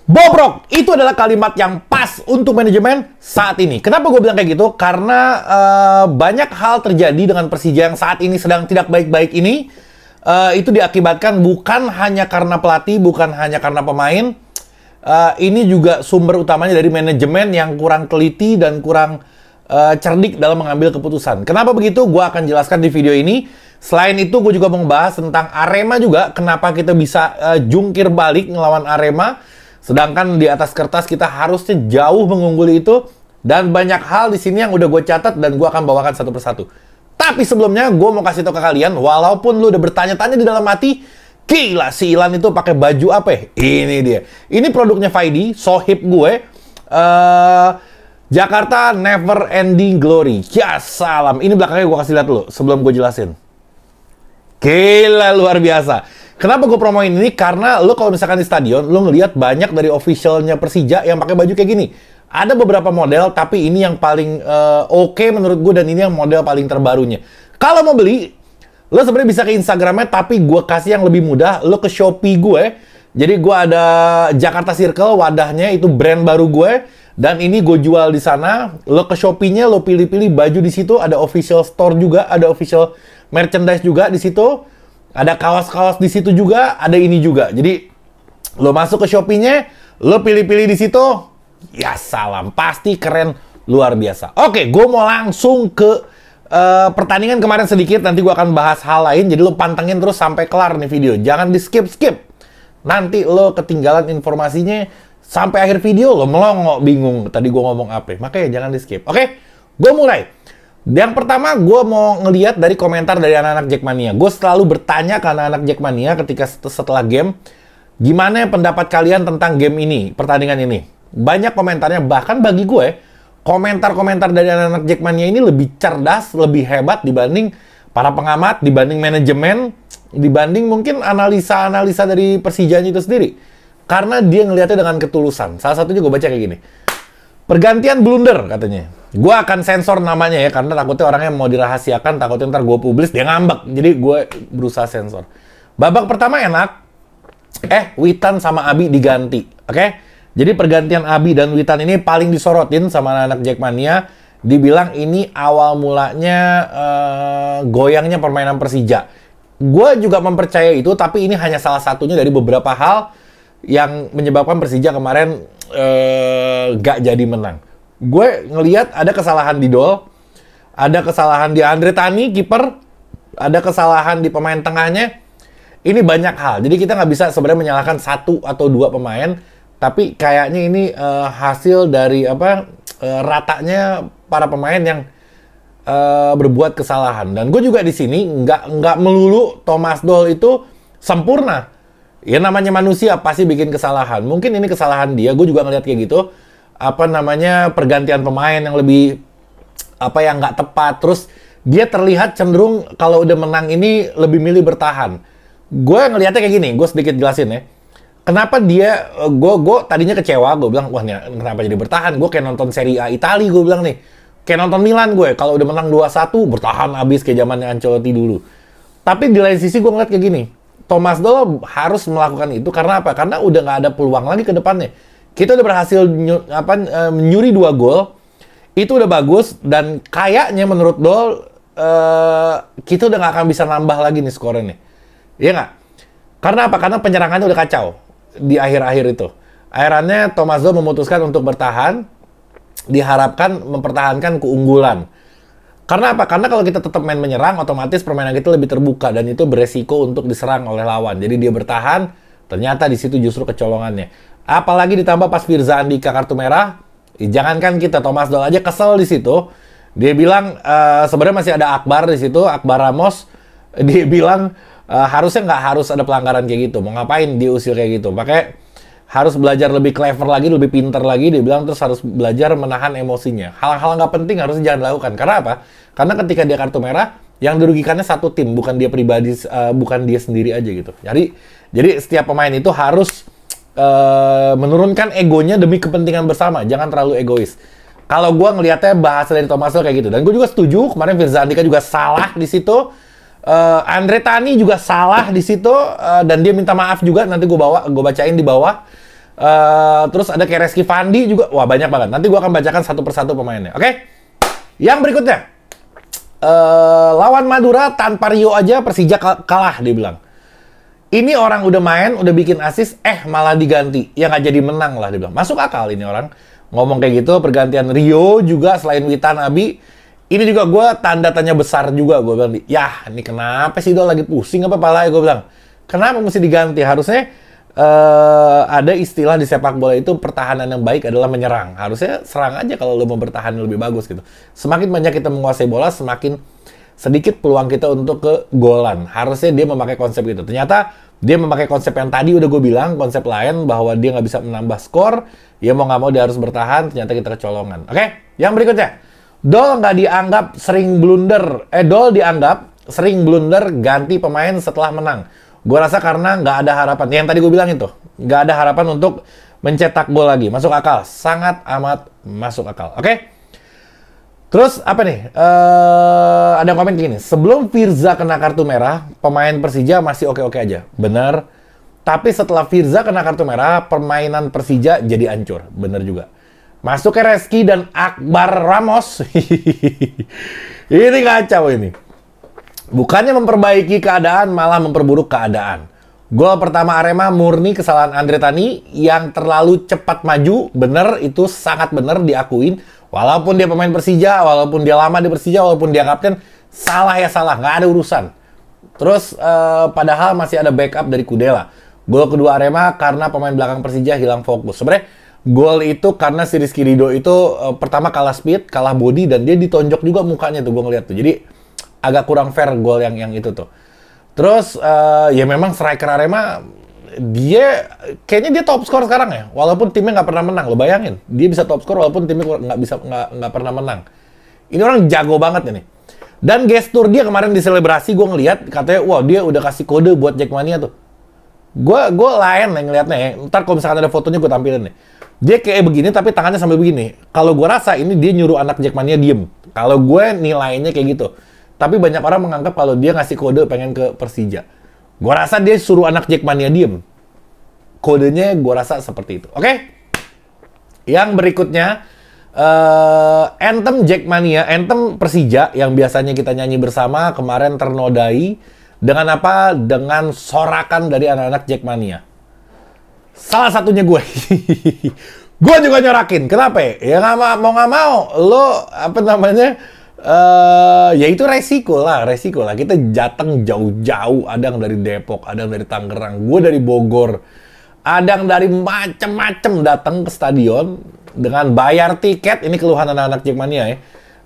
Bobrok, itu adalah kalimat yang pas untuk manajemen saat ini. Kenapa gue bilang kayak gitu? Karena banyak hal terjadi dengan Persija yang saat ini sedang tidak baik-baik ini. Itu diakibatkan bukan hanya karena pelatih, bukan hanya karena pemain. Ini juga sumber utamanya dari manajemen yang kurang teliti dan kurang cerdik dalam mengambil keputusan. Kenapa begitu? Gue akan jelaskan di video ini. Selain itu, gue juga mau bahas tentang Arema juga. Kenapa kita bisa jungkir balik ngelawan Arema. Sedangkan di atas kertas kita harusnya jauh mengungguli itu. Dan banyak hal di sini yang udah gue catat dan gue akan bawakan satu persatu. Tapi sebelumnya gue mau kasih tau ke kalian, walaupun lu udah bertanya-tanya di dalam hati, gila si Ilan itu pakai baju apa ya? Ini dia. Ini produknya Faidi, sohib gue. Jakarta Never Ending Glory. Ya salam. Ini belakangnya gue kasih lihat dulu sebelum gue jelasin. Gila, luar biasa. Kenapa gue promoin ini? Karena lo kalau misalkan di stadion, lo ngelihat banyak dari officialnya Persija yang pakai baju kayak gini. Ada beberapa model, tapi ini yang paling oke menurut gue, dan ini yang model paling terbarunya. Kalau mau beli, lo sebenarnya bisa ke Instagramnya, tapi gue kasih yang lebih mudah. Lo ke Shopee gue. Jadi gue ada Jakarta Circle, wadahnya itu brand baru gue. Dan ini gue jual di sana. Lo ke Shopee-nya, lo pilih-pilih baju di situ. Ada official store juga, ada official merchandise juga di situ. Ada kaos-kaos di situ juga, ada ini juga. Jadi lo masuk ke Shopee-nya, lo pilih-pilih di situ. Ya salam, pasti keren luar biasa. Oke, gue mau langsung ke pertandingan kemarin sedikit. Nanti gue akan bahas hal lain. Jadi lo pantengin terus sampai kelar nih video. Jangan di skip-skip. Nanti lo ketinggalan informasinya sampai akhir video, lo melongo bingung tadi gue ngomong apa. Makanya jangan di skip. Oke, gue mulai. Yang pertama, gue mau ngeliat dari komentar dari anak-anak Jackmania. Gue selalu bertanya ke anak-anak Jackmania ketika setelah game, gimana pendapat kalian tentang game ini, pertandingan ini? Banyak komentarnya, bahkan bagi gue, komentar-komentar dari anak-anak Jackmania ini lebih cerdas, lebih hebat dibanding para pengamat, dibanding manajemen, dibanding mungkin analisa-analisa dari Persijanya itu sendiri. Karena dia ngeliatnya dengan ketulusan. Salah satunya gue baca kayak gini. Pergantian blunder katanya. Gue akan sensor namanya ya, karena takutnya orangnya mau dirahasiakan, takutnya ntar gue publis, dia ngambek. Jadi gue berusaha sensor. Babak pertama enak. Witan sama Abi diganti. Oke? Jadi pergantian Abi dan Witan ini paling disorotin sama anak-anak Jackmania. Dibilang ini awal mulanya goyangnya permainan Persija. Gue juga mempercayai itu, tapi ini hanya salah satunya dari beberapa hal yang menyebabkan Persija kemarin gak jadi menang. Gue ngelihat ada kesalahan di Dol, ada kesalahan di Andre Tani, kiper, ada kesalahan di pemain tengahnya. Ini banyak hal. Jadi kita nggak bisa sebenarnya menyalahkan satu atau dua pemain, tapi kayaknya ini hasil dari ratanya para pemain yang berbuat kesalahan. Dan gue juga di sini nggak melulu Thomas Doll itu sempurna. Ya namanya manusia pasti bikin kesalahan. Mungkin ini kesalahan dia. Gue juga ngeliat kayak gitu. Pergantian pemain yang lebih yang nggak tepat. Terus dia terlihat cenderung kalau udah menang ini lebih milih bertahan. Gue ngeliatnya kayak gini.Gue sedikit jelasin ya. Kenapa dia? Gue tadinya kecewa. Gue bilang, wah kenapa jadi bertahan? Gue kayak nonton Serie A Italia. Gue bilang nih. Kayak nonton Milan gue. Kalau udah menang 2-1 bertahan abis kayak zamannya Ancelotti dulu. Tapi di lain sisi gue ngeliat kayak gini. Thomas Doll harus melakukan itu karena apa? Karena udah nggak ada peluang lagi ke depannya. Kita udah berhasil menyuri 2 gol. Itu udah bagus. Dan kayaknya menurut Doll, kita udah nggak akan bisa nambah lagi nih skornya nih. Iya nggak? Karena apa? Karena penyerangannya udah kacau di akhir-akhir itu. Akhirnya Thomas Doll memutuskan untuk bertahan. Diharapkan mempertahankan keunggulan. Karena apa? Karena kalau kita tetap main menyerang, otomatis permainan kita lebih terbuka dan itu beresiko untuk diserang oleh lawan. Jadi dia bertahan, ternyata di situ justru kecolongannya. Apalagi ditambah pas Firza Andika kartu merah, jangankan kita, Thomas Doll aja kesel di situ. Dia bilang sebenarnya masih ada Akbar di situ, Akbar Ramos. Dia bilang harusnya nggak harus ada pelanggaran kayak gitu. Mau ngapain dia usil kayak gitu? Pakai harus belajar lebih clever lagi, lebih pinter lagi. Dia bilang terus harus belajar menahan emosinya. Hal-hal nggak penting harusnya jangan dilakukan. Karena apa? Karena ketika dia kartu merah, yang dirugikannya satu tim, bukan dia pribadi, bukan dia sendiri aja gitu. Jadi setiap pemain itu harus menurunkan egonya demi kepentingan bersama. Jangan terlalu egois. Kalau gue ngelihatnya bahasa dari Thomas Doll kayak gitu. Dan gue juga setuju. Kemarin Firza Andika juga salah di situ. Andre Tani juga salah di situ. Dan dia minta maaf juga. Nanti gue bacain di bawah. Terus ada kayak Reski Fandi juga. Wah, banyak banget. Nanti gue akan bacakan satu persatu pemainnya. Oke? Yang berikutnya. Lawan Madura tanpa Rio aja Persija kalah, dia bilang. Ini orang udah main, udah bikin assist, malah diganti. Ya nggak jadi menang lah, dia bilang. Masuk akal ini orang. Ngomong kayak gitu, pergantian Rio juga selain Witan Abi. Ini juga gue tanda tanya besar juga. Gue bilang, ya ini kenapa sih Dol lagi pusing apa pala ya? Gue bilang, kenapa mesti diganti? Harusnya ada istilah di sepak bola itu pertahanan yang baik adalah menyerang. Harusnya serang aja kalau lo mau bertahan lebih bagus gitu. Semakin banyak kita menguasai bola, semakin sedikit peluang kita untuk ke golan. Harusnya dia memakai konsep itu. Ternyata dia memakai konsep yang tadi udah gue bilang, konsep lain bahwa dia nggak bisa menambah skor. Ya mau nggak mau dia harus bertahan, ternyata kita kecolongan. Oke, yang berikutnya. Dol nggak dianggap sering blunder. Dol dianggap sering blunder ganti pemain setelah menang. Gue rasa karena nggak ada harapan. Yang tadi gue bilang itu. Nggak ada harapan untuk mencetak gol lagi. Masuk akal. Sangat amat masuk akal. Oke? Terus apa nih? Ada komen gini. Sebelum Firza kena kartu merah, pemain Persija masih oke-oke aja. Bener. Tapi setelah Firza kena kartu merah, permainan Persija jadi hancur. Bener juga. Masuknya Reski dan Akbar Ramos. Ini kacau ini. Bukannya memperbaiki keadaan, malah memperburuk keadaan. Gol pertama Arema murni kesalahan Andre Tani yang terlalu cepat maju. Bener, itu sangat bener diakuin. Walaupun dia pemain Persija, walaupun dia lama di Persija, walaupun dia kapten, salah ya salah, nggak ada urusan. Terus padahal masih ada backup dari Kudela. Gol kedua Arema karena pemain belakang Persija hilang fokus. Sebenarnya gol itu karena si Rizky Ridho itu pertama kalah speed, kalah body, dan dia ditonjok juga mukanya tuh, gue ngeliat tuh. Jadi agak kurang fair gol yang itu tuh. Terus ya memang striker Arema dia kayaknya dia top skor sekarang ya, walaupun timnya nggak pernah menang. Lo bayangin, dia bisa top skor walaupun timnya nggak pernah menang. Ini orang jago banget ini. Dan gestur dia kemarin di selebrasi gue ngeliat katanya, wah dia udah kasih kode buat Jackmania tuh. Gue lain yang ngeliatnya ya. Ntar kalau misalkan ada fotonya gue tampilin nih. Dia kayak begini tapi tangannya sambil begini. Kalau gue rasa ini dia nyuruh anak Jackmania diem. Kalau gue nilainya kayak gitu. Tapi banyak orang menganggap kalau dia ngasih kode pengen ke Persija. Gue rasa dia suruh anak Jackmania diem. Kodenya gue rasa seperti itu. Oke? Yang berikutnya, anthem Jackmania, anthem Persija yang biasanya kita nyanyi bersama kemarin ternodai dengan apa? Dengan sorakan dari anak-anak Jackmania. Salah satunya gue. Gue juga nyorakin. Kenapa ya? Ya nggak mau. Lo apa namanya? Ya itu resiko lah. Kita datang jauh-jauh, ada yang dari Depok, ada yang dari Tangerang, gue dari Bogor, ada yang dari macem-macem datang ke stadion dengan bayar tiket. Ini keluhan anak-anak Jackmania ya,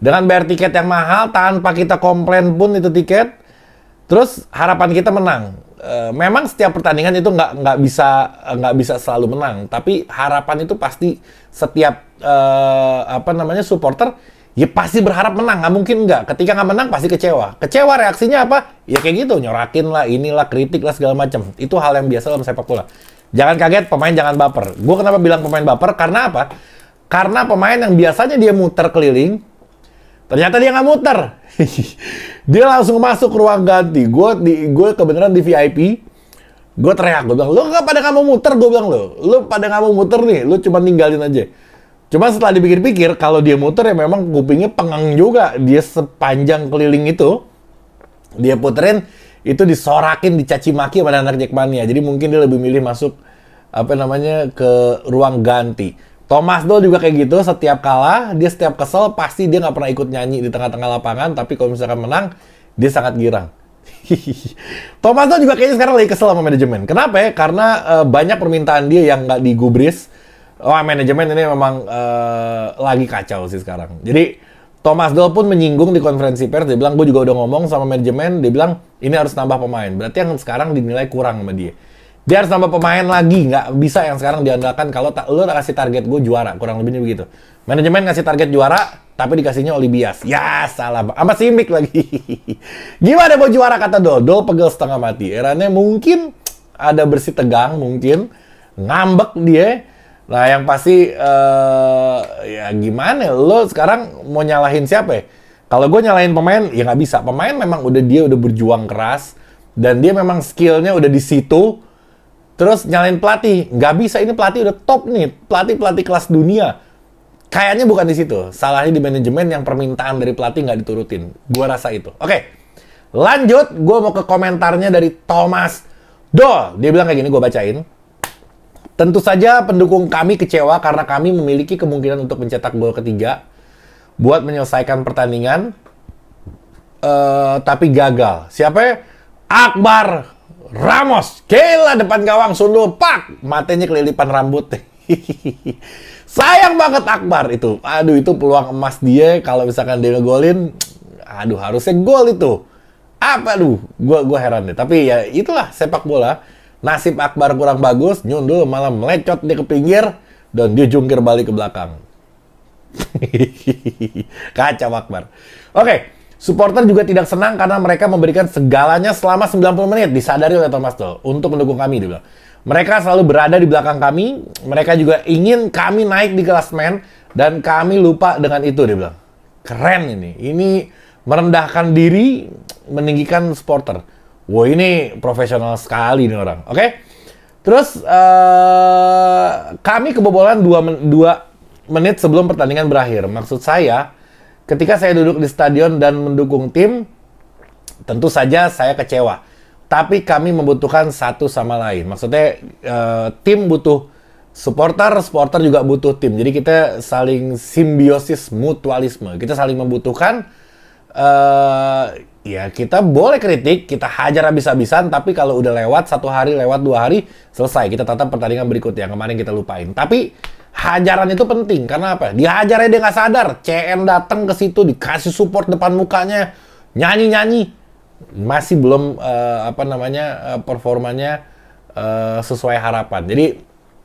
dengan bayar tiket yang mahal tanpa kita komplain pun itu tiket. Terus harapan kita menang. Memang setiap pertandingan itu nggak bisa selalu menang, tapi harapan itu pasti setiap supporter ya pasti berharap menang, nggak mungkin nggak. Ketika nggak menang pasti kecewa. Kecewa reaksinya apa? Ya kayak gitu, nyorakin lah, inilah, kritik lah, segala macam. Itu hal yang biasa dalam sepak bola. Jangan kaget, pemain jangan baper. Gue kenapa bilang pemain baper? Karena apa? Karena pemain yang biasanya dia muter keliling, ternyata dia nggak muter. Dia langsung masuk ruang ganti. Gue kebenaran di VIP. Gue teriak, gue bilang, lo nggak pada nggak mau muter? Gue bilang, lo pada nggak mau muter nih, lo cuma ninggalin aja. Cuma setelah dipikir-pikir, kalau dia muter ya memang kupingnya pengang juga. Dia sepanjang keliling itu, dia puterin, itu disorakin, dicaci maki pada anak Jackmania. Jadi mungkin dia lebih milih masuk ke ruang ganti. Thomas Doll juga kayak gitu, setiap kalah, dia setiap kesel, pasti dia nggak pernah ikut nyanyi di tengah-tengah lapangan, tapi kalau misalkan menang, dia sangat girang. Thomas Doll juga kayaknya sekarang lagi kesel sama manajemen. Kenapa ya? Karena banyak permintaan dia yang nggak digubris. Wah, manajemen ini memang lagi kacau sih sekarang. Jadi Thomas Doll pun menyinggung di konferensi pers, dia bilang, gue juga udah ngomong sama manajemen, dia bilang ini harus nambah pemain. Berarti yang sekarang dinilai kurang sama dia. Dia harus nambah pemain lagi, nggak bisa yang sekarang diandalkan kalau lo kasih target gue juara, kurang lebihnya begitu. Manajemen ngasih target juara, tapi dikasihnya Olibias. Ya salah, sama Simic lagi. Gimana mau juara kata Doll? Doll pegel setengah mati. Eranya mungkin ada bersih tegang, mungkin ngambek dia. Nah, yang pasti, ya gimana? Lo sekarang mau nyalahin siapa ya? Kalau gue nyalahin pemain, ya nggak bisa. Pemain memang dia udah berjuang keras, dan dia memang skillnya udah di situ. Terus nyalain pelatih, nggak bisa, ini pelatih udah top nih, pelatih kelas dunia. Kayaknya bukan di situ, salahnya di manajemen yang permintaan dari pelatih nggak diturutin. Gua rasa itu. Oke, lanjut, gue mau ke komentarnya dari Thomas Doll. Dia bilang kayak gini, gue bacain. Tentu saja pendukung kami kecewa karena kami memiliki kemungkinan untuk mencetak gol ketiga buat menyelesaikan pertandingan, tapi gagal. Siapa ya? Akbar Ramos, gila depan gawang, sundul, pak, matanya kelilipan rambut. Sayang banget Akbar itu. Aduh, itu peluang emas dia kalau misalkan dia ngegolin. Aduh, harusnya gol itu. Apa, aduh, gua heran deh. Tapi ya itulah sepak bola. Nasib Akbar kurang bagus, nyundul malah melecot dia ke pinggir dan dia jungkir balik ke belakang. Kacau Akbar. Oke. Supporter juga tidak senang karena mereka memberikan segalanya selama 90 menit, disadari oleh Thomas Doll, untuk mendukung kami, dia bilang. Mereka selalu berada di belakang kami, mereka juga ingin kami naik di klasemen, dan kami lupa dengan itu, dia bilang. Keren ini merendahkan diri, meninggikan supporter. Wah, ini profesional sekali nih orang, oke? Terus, kami kebobolan 2 menit sebelum pertandingan berakhir. Maksud saya, ketika saya duduk di stadion dan mendukung tim, tentu saja saya kecewa. Tapi kami membutuhkan satu sama lain. Maksudnya tim butuh supporter, supporter juga butuh tim. Jadi kita saling simbiosis mutualisme. Kita saling membutuhkan. Ya kita boleh kritik, kita hajar habis-habisan. Tapi kalau udah lewat 1 hari, lewat 2 hari, selesai. Kita tatap pertandingan berikutnya yang kemarin kita lupain. Tapi hajaran itu penting, karena apa? Dihajarnya dia nggak sadar. CN datang ke situ, dikasih support depan mukanya, nyanyi-nyanyi. Masih belum, performanya sesuai harapan. Jadi,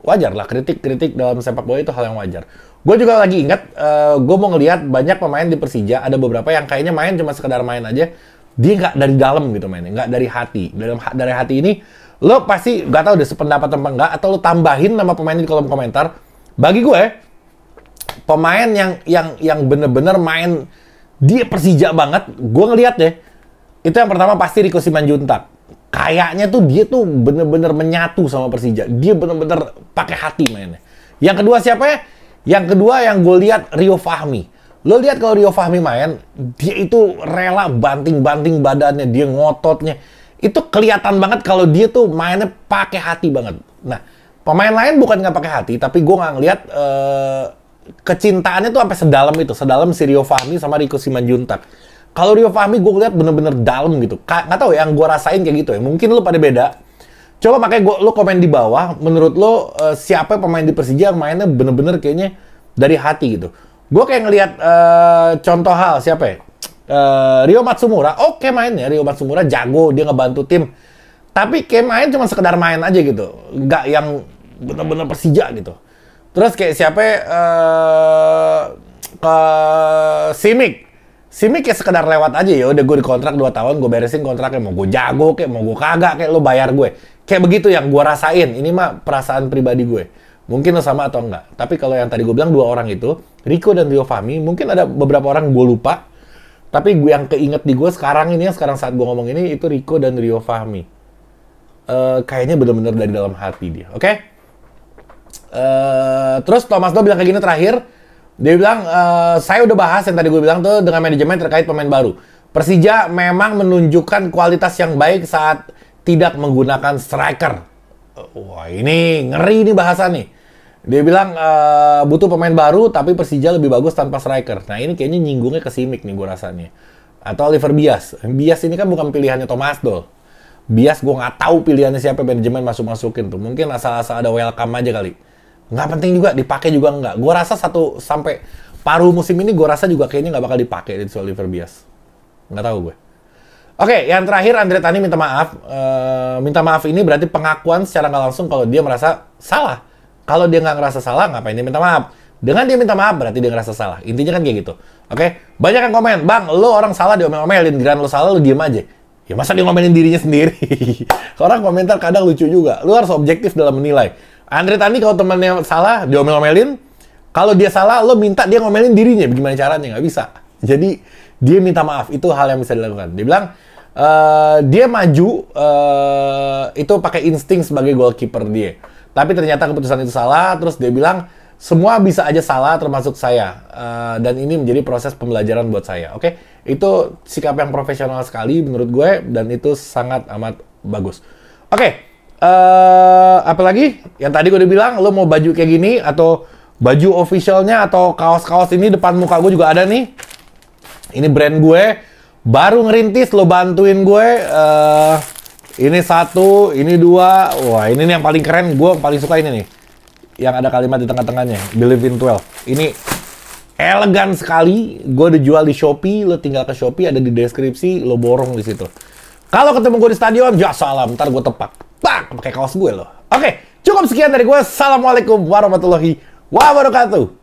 wajar lah, kritik-kritik dalam sepak bola itu hal yang wajar. Gue juga lagi ingat, gue mau ngelihat banyak pemain di Persija, ada beberapa yang kayaknya main cuma sekedar main aja. Dia nggak dari dalam gitu mainnya, nggak dari hati. Dari hati ini, lo pasti nggak tahu deh sependapat apa enggak, atau lo tambahin nama pemain di kolom komentar. Bagi gue, pemain yang bener-bener main dia Persija banget, gue ngeliat deh, itu yang pertama pasti Rico Simanjuntak. Kayaknya tuh dia tuh bener-bener menyatu sama Persija. Dia bener-bener pakai hati mainnya. Yang kedua siapa ya? Yang kedua yang gue lihat Rio Fahmi. Lo lihat kalau Rio Fahmi main, dia itu rela banting-banting badannya, dia ngototnya. Itu kelihatan banget kalau dia tuh mainnya pakai hati banget. Nah, pemain lain bukan nggak pakai hati, tapi gue nggak ngeliat kecintaannya tuh sampai sedalam itu, sedalam si Rio Fahmi sama Rico Simanjuntak. Kalau Rio Fahmi gue ngeliat bener-bener dalam gitu. Nggak tahu ya, yang gue rasain kayak gitu ya. Mungkin lo pada beda. Coba makanya lo komen di bawah, menurut lo siapa pemain di Persija yang mainnya bener-bener kayaknya dari hati gitu. Gue kayak ngeliat contoh hal siapa ya? Rio Matsumura, oke mainnya. Rio Matsumura jago, dia ngebantu tim. Tapi kayak main cuma sekedar main aja gitu. Nggak yang bener-bener Persija gitu. Terus kayak siapa ke Simic. Simic kayak sekedar lewat aja ya. Udah gue dikontrak 2 tahun, gue beresin kontraknya. Mau gue jago kayak, mau gue kagak kayak, lo bayar gue. Kayak begitu yang gue rasain. Ini mah perasaan pribadi gue. Mungkin lo sama atau enggak. Tapi kalau yang tadi gue bilang 2 orang itu, Rico dan Rio Fahmi, mungkin ada beberapa orang gue lupa. Tapi gue yang keinget di gue sekarang ini, sekarang saat gue ngomong ini, itu Rico dan Rio Fahmi. Kayaknya bener-bener dari dalam hati dia, oke? Terus Thomas Doll bilang kayak gini terakhir, dia bilang, saya udah bahas yang tadi gue bilang tuh dengan manajemen terkait pemain baru. Persija memang menunjukkan kualitas yang baik saat tidak menggunakan striker. Wah, ini ngeri nih bahasa nih. Dia bilang butuh pemain baru, tapi Persija lebih bagus tanpa striker. Nah ini kayaknya nyinggungnya ke Simic nih gue rasanya. Atau Oliver Bias. Bias ini kan bukan pilihannya Thomas Doll. Bias gue nggak tahu pilihannya siapa, manajemen masukin tuh. Mungkin asal-asal ada welcome aja kali. Nggak penting juga, dipakai juga nggak. Gue rasa sampai paruh musim ini gue rasa juga kayaknya nggak bakal dipakai di Oliver Bias. Nggak tahu gue. Oke, yang terakhir Andre Tani minta maaf. Minta maaf ini berarti pengakuan secara nggak langsung kalau dia merasa salah. Kalau dia nggak ngerasa salah, ngapain dia minta maaf? Dengan dia minta maaf berarti dia ngerasa salah. Intinya kan kayak gitu. Oke, banyak yang komen, bang, lo orang salah diomel-omelin, giliran lo salah lo diem aja. Ya masa dia ngomelin dirinya sendiri? Orang komentar kadang lucu juga. Lu harus objektif dalam menilai. Andre Tani kalau temennya salah, diomel-omelin. Kalau dia salah, lo minta dia ngomelin dirinya. Bagaimana caranya? Nggak bisa. Jadi, dia minta maaf. Itu hal yang bisa dilakukan. Dia bilang, Dia maju itu pakai insting sebagai goalkeeper dia. Tapi ternyata keputusan itu salah, terus dia bilang semua bisa aja salah termasuk saya. Dan ini menjadi proses pembelajaran buat saya. Oke? Itu sikap yang profesional sekali menurut gue dan itu sangat amat bagus. Oke. Apalagi yang tadi gue udah bilang, lo mau baju kayak gini atau baju officialnya atau kaos-kaos ini depan muka gue juga ada nih. Ini brand gue baru ngerintis, lo bantuin gue. Ini 1, ini 2. Wah, ini nih yang paling keren. Gue paling suka ini nih, yang ada kalimat di tengah-tengahnya, Believe in 12. Ini elegan sekali. Gue udah jual di Shopee. Lo tinggal ke Shopee, ada di deskripsi. Lo borong di situ. Kalau ketemu gue di stadion, ya salam. Ntar gue tepak. Pak, pakai kaos gue loh. Oke, cukup sekian dari gue. Assalamualaikum warahmatullahi wabarakatuh.